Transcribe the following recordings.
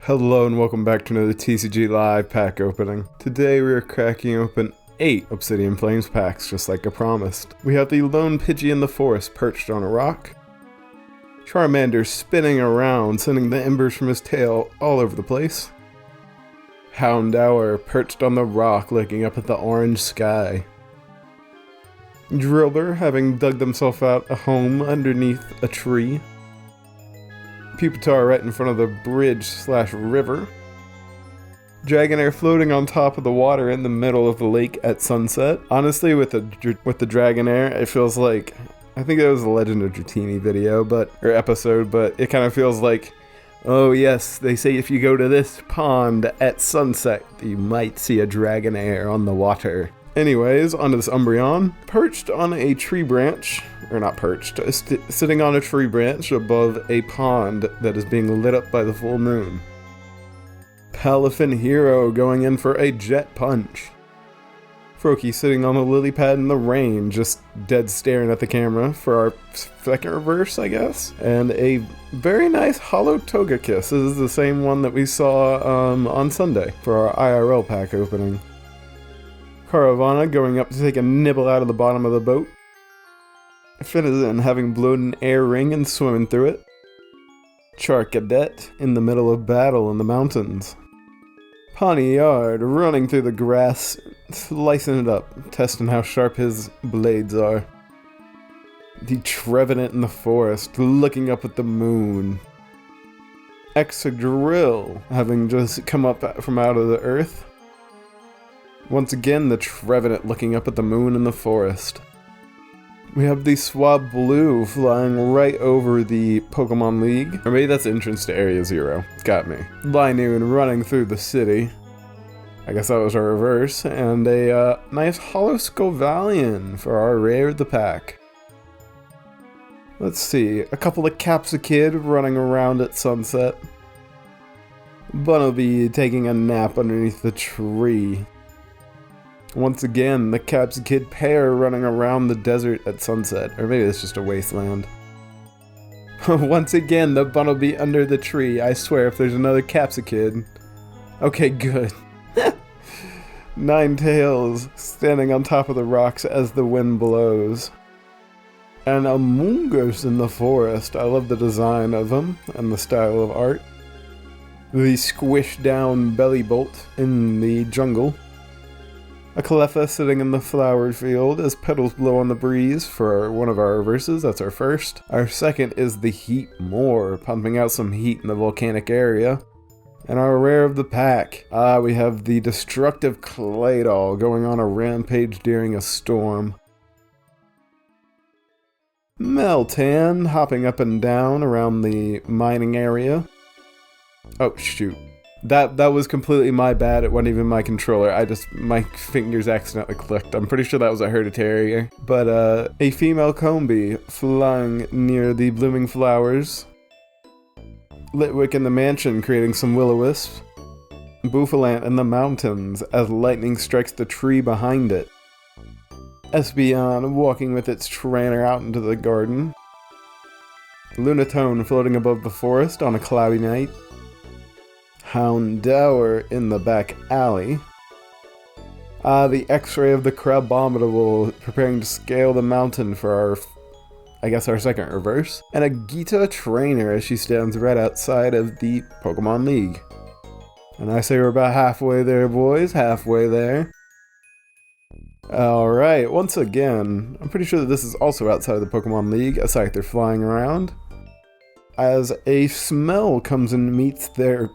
Hello and welcome back to another TCG Live pack opening. Today we are cracking open 8 Obsidian Flames packs, just like I promised. We have the Lone Pidgey in the forest perched on a rock, Charmander spinning around, sending the embers from his tail all over the place, Houndour perched on the rock looking up at the orange sky, Driller having dug themselves out a home underneath a tree, Pupitar right in front of the bridge/river. Dragonair floating on top of the water in the middle of the lake at sunset. Honestly, with the Dragonair, it feels like, I think it was a Legend of Dratini video, or episode, but it kind of feels like, oh yes, they say if you go to this pond at sunset, you might see a Dragonair on the water. Anyways, onto this Umbreon, perched on a tree branch, or not perched, sitting on a tree branch above a pond that is being lit up by the full moon. Palafin Hero going in for a jet punch. Froakie sitting on a lily pad in the rain, just dead staring at the camera for our second reverse, I guess. And a very nice Hollow Togekiss. This is the same one that we saw on Sunday for our IRL pack opening. Caravana going up to take a nibble out of the bottom of the boat. Finizen having blown an air ring and swimming through it. Charcadet in the middle of battle in the mountains. Pawniard running through the grass, slicing it up, testing how sharp his blades are. The Trevenant in the forest, looking up at the moon. Excadrill having just come up from out of the earth. Once again, the Trevenant looking up at the moon in the forest. We have the Swablu flying right over the Pokémon League. Or maybe that's entrance to Area 0. Got me. Linoon running through the city. I guess that was our reverse. And a nice Hollow Scovalion for our rare of the pack. Let's see. A couple of Capsakid running around at sunset. Bunnelby taking a nap underneath the tree. Once again, the Capsakid pair running around the desert at sunset. Or maybe it's just a wasteland. Once again, the Bunnelby under the tree. I swear, if there's another Capsakid. Okay, good. Ninetales standing on top of the rocks as the wind blows. And a Mungus in the forest. I love the design of him and the style of art. The squished down Bellybolt in the jungle. A Cleffa sitting in the flower field as petals blow on the breeze for one of our reverses. That's our first. Our second is the Heat Moor, pumping out some heat in the volcanic area. And our rare of the pack, we have the Destructive Claydol going on a rampage during a storm. Meltan hopping up and down around the mining area. Oh shoot. That was completely my bad. It wasn't even my controller. My fingers accidentally clicked. I'm pretty sure that was a Herditarrier. But a female Combee flying near the blooming flowers. Litwick in the mansion creating some will-o-wisps. Bouffalant in the mountains as lightning strikes the tree behind it. Espeon walking with its trainer out into the garden. Lunatone floating above the forest on a cloudy night. Houndour in the back alley. The X-ray of the Crabominable preparing to scale the mountain for our second reverse. And a Gita trainer as she stands right outside of the Pokémon League. And I say we're about halfway there, boys. Halfway there. Alright, once again, I'm pretty sure that this is also outside of the Pokémon League, a Scyther flying around. As a smell comes and meets their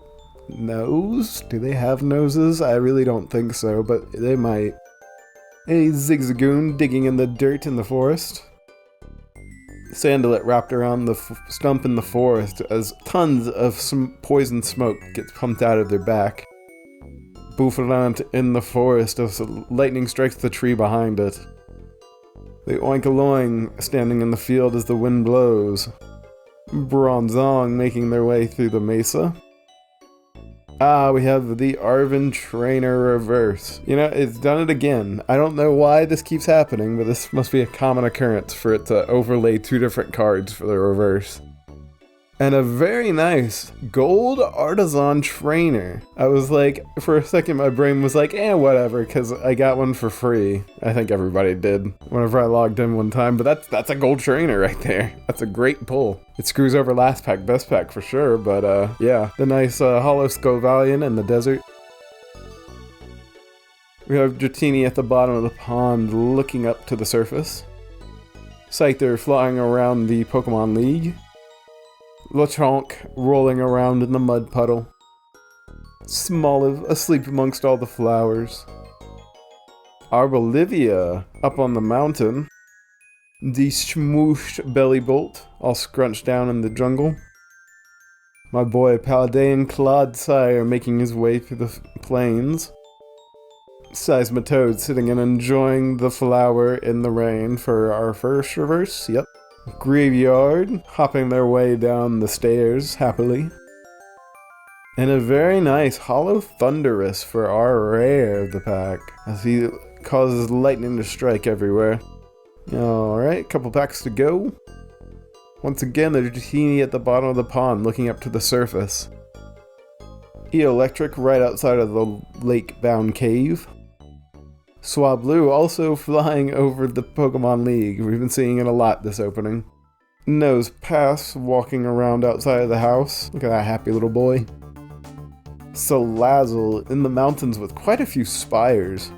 nose? Do they have noses? I really don't think so, but they might. A Zigzagoon digging in the dirt in the forest. Salandit wrapped around the stump in the forest as tons of poison smoke gets pumped out of their back. Bouffalant in the forest as lightning strikes the tree behind it. The Oinkoloing standing in the field as the wind blows. Bronzong making their way through the mesa. We have the Arven Trainer reverse. You know, it's done it again. I don't know why this keeps happening, but this must be a common occurrence for it to overlay two different cards for the reverse. And a very nice gold artisan trainer. I was like, for a second my brain was like, whatever, because I got one for free. I think everybody did whenever I logged in one time, but that's a gold trainer right there. That's a great pull. It screws over last pack, best pack for sure, but yeah. The nice hollow Scovian in the desert. We have Dratini at the bottom of the pond looking up to the surface. Scyther flying around the Pokemon League. Lechonk rolling around in the mud puddle. Smoliv asleep amongst all the flowers. Arbolivia up on the mountain. The smooshed Bellybolt all scrunched down in the jungle. My boy Paldean Clodsire making his way through the plains. Seismitoad sitting and enjoying the flower in the rain for our first reverse, yep. Graveyard, hopping their way down the stairs happily. And a very nice Hollow Thunderous for our rare of the pack, as he causes lightning to strike everywhere. Alright, couple packs to go. Once again, the Dratini at the bottom of the pond looking up to the surface. Electric right outside of the lake-bound cave. Swablu also flying over the Pokemon League. We've been seeing it a lot this opening. Nosepass walking around outside of the house. Look at that happy little boy. Salazzle in the mountains with quite a few spires.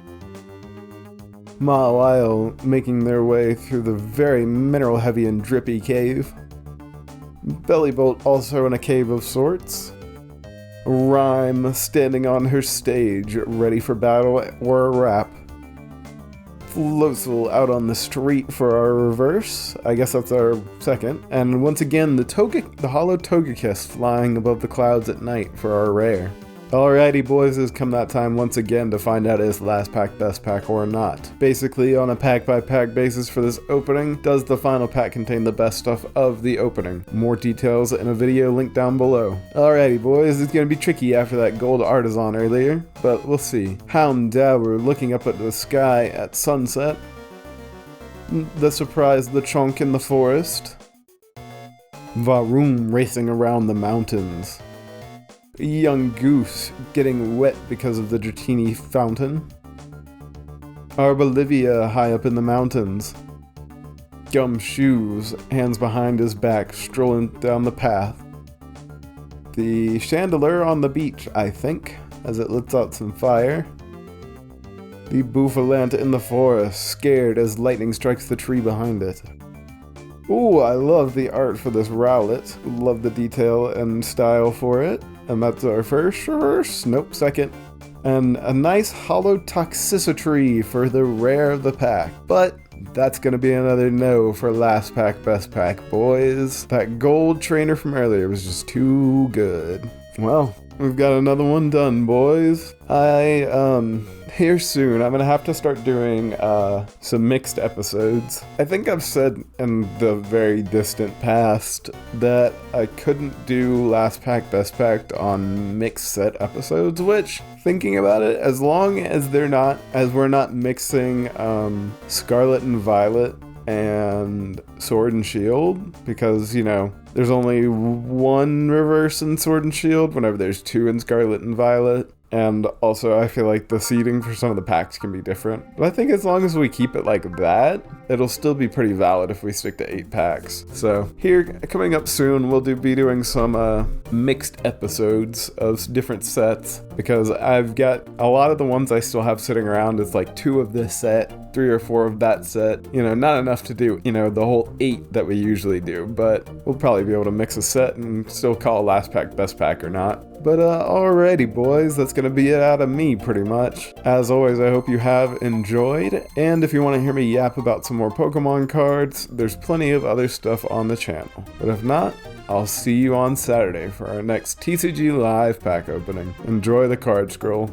Mawile making their way through the very mineral-heavy and drippy cave. Bellybolt also in a cave of sorts. Rhyme standing on her stage, ready for battle or a rap. Floatzel out on the street for our reverse. I guess that's our second. And once again, the hollow Togekiss flying above the clouds at night for our rare. Alrighty boys, it's come that time once again to find out is last pack best pack or not. Basically, on a pack by pack basis for this opening, does the final pack contain the best stuff of the opening? More details in a video linked down below. Alrighty boys, it's gonna be tricky after that gold artisan earlier, but we'll see. Houndour looking up at the sky at sunset. The surprise Lechonk in the forest. Varoom racing around the mountains. Young Goose getting wet because of the Dratini fountain. Arbolivia high up in the mountains. Gumshoes, hands behind his back, strolling down the path. The Chandelure on the beach, I think, as it lets out some fire. The Bouffalant in the forest, scared as lightning strikes the tree behind it. Ooh, I love the art for this Rowlet. Love the detail and style for it. And that's our first reverse. Nope, second. And a nice hollow Toxicity for the rare of the pack. But that's gonna be another no for last pack, best pack, boys. That gold trainer from earlier was just too good. Well, we've got another one done, boys. Here soon, I'm gonna have to start doing some mixed episodes. I think I've said in the very distant past that I couldn't do last pack, best pack on mixed set episodes, which, thinking about it, as long as we're not mixing Scarlet and Violet and Sword and Shield, because, you know, there's only one reverse in Sword and Shield whenever there's two in Scarlet and Violet. And also, I feel like the seeding for some of the packs can be different. But I think as long as we keep it like that, it'll still be pretty valid if we stick to 8 packs. So here, coming up soon, we'll be doing some mixed episodes of different sets, because I've got a lot of the ones I still have sitting around is like 2 of this set, 3 or 4 of that set. You know, not enough to do, you know, the whole 8 that we usually do, but we'll probably be able to mix a set and still call last pack best pack or not. But alrighty boys, that's gonna be it out of me pretty much. As always, I hope you have enjoyed, and if you want to hear me yap about some more Pokemon cards, there's plenty of other stuff on the channel. But if not, I'll see you on Saturday for our next TCG Live pack opening. Enjoy the card scroll.